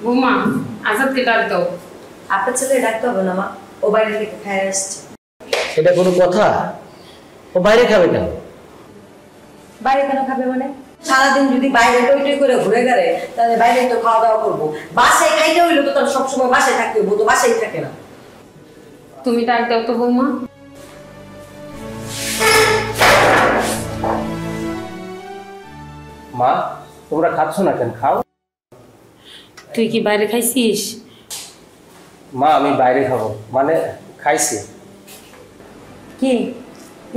বৌমা আজাদকে ডাক দাও। আপনার ছেলে ডাকতে হবে না মা, ও বাইরে থেকে খায় আসছে। এটা কোনো কথা? ও বাইরে খাবে কেন? বাইরে কেন খাবে মানে? সারাদিন যদি বাইরে টই টই করে ঘুরে গেলে তাহলে বাইরে তো খাওয়া দাওয়া করবো। বাসায় খাইতে হইলে তো তার সবসময় বাসায় থাকতে হইব, তো বাসায় থাকে না। তুমি ডাক দাও তো বৌমা। মা তোমরা খাচ্ছ না কেন? খাও। তুই কি বাইরে খাইছিস? মা আমি বাইরে খাবো, মানে খাইছি। কি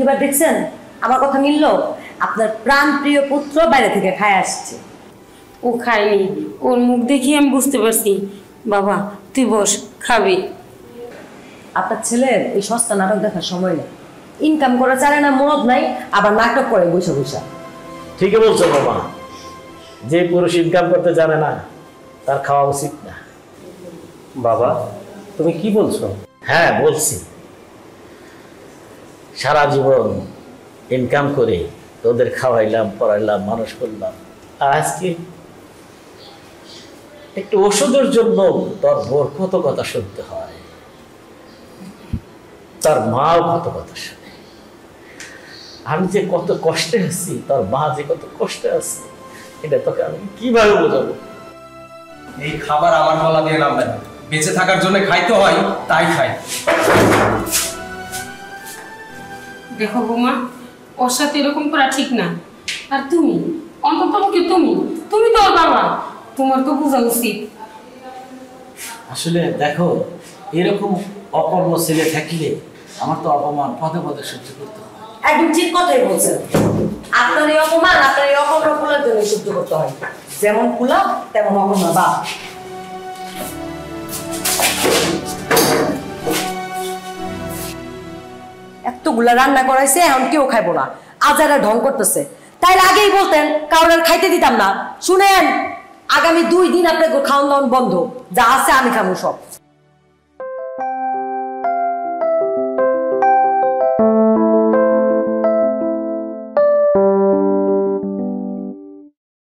এবার দেখছেন আমার কথা মিললো? আপনার প্রাণ প্রিয় পুত্র বাইরে থেকে খায় আসছে। ও খায়নি, ওর মুখ দেখি আমি বুঝতে পারছি। বাবা তুই বস, খাবি। আপনার ছেলের এই সস্তা নাটক দেখার সময় নেই, ইনকাম করা জানে না, মরদ নাই, আবার নাটক করে বসে বসে। ঠিকই বলছো মামা, যে পুরুষ ইনকাম করতে জানে না তার খাওয়া উচিত না। বাবা তুমি কি বলছো? হ্যাঁ বলছি, সারা জীবন ইনকাম করে তোদের খাওয়াইলাম, পড়াইলাম, মানুষ করলাম, আর আজকে একটু ওষুধের জন্য তোর বোর কত কথা শুনতে হয়, তার মাও কত কথা শুনে। আমি যে কত কষ্টে আছি, তোর মা যে কত কষ্টে আছে, এটা তোকে আমি কিভাবে বোঝাবো? এই খাবার আমার গলা দিয়ে নামবে না। বেঁচে থাকার জন্য খাইতে হয়, তাই খাই। দেখো বৌমা, ওর সাথে এরকম করা ঠিক না। আর তুমি অন্তত কি তুমি তুমি তো ওর বাবা, তোমার তো বোঝা উচিত। আসলে দেখো, এরকম অকর্ম ছেলে থাকলে আমার তো অপমান পদে পদে সহ্য করতে হয়। একদম ঠিক কথাই বলছেন। আপনার এই অপমান, আপনার এই অকর্ম ফুলার জন্য সহ্য করতে হয়। যেমন ফুলা তেমন অকর্ম বা। এতগুলা রান্না করাইছে, এখন কেউ খাইবো না, আজারা ঢং করতেছে। তাইলে আগেই বলতেন, কারোর খাইতে দিতাম না। শুনেন, আগামী 2 দিন আপনার খাওয়ান দাওয়ান বন্ধ, যা আছে আমি খাবো সব।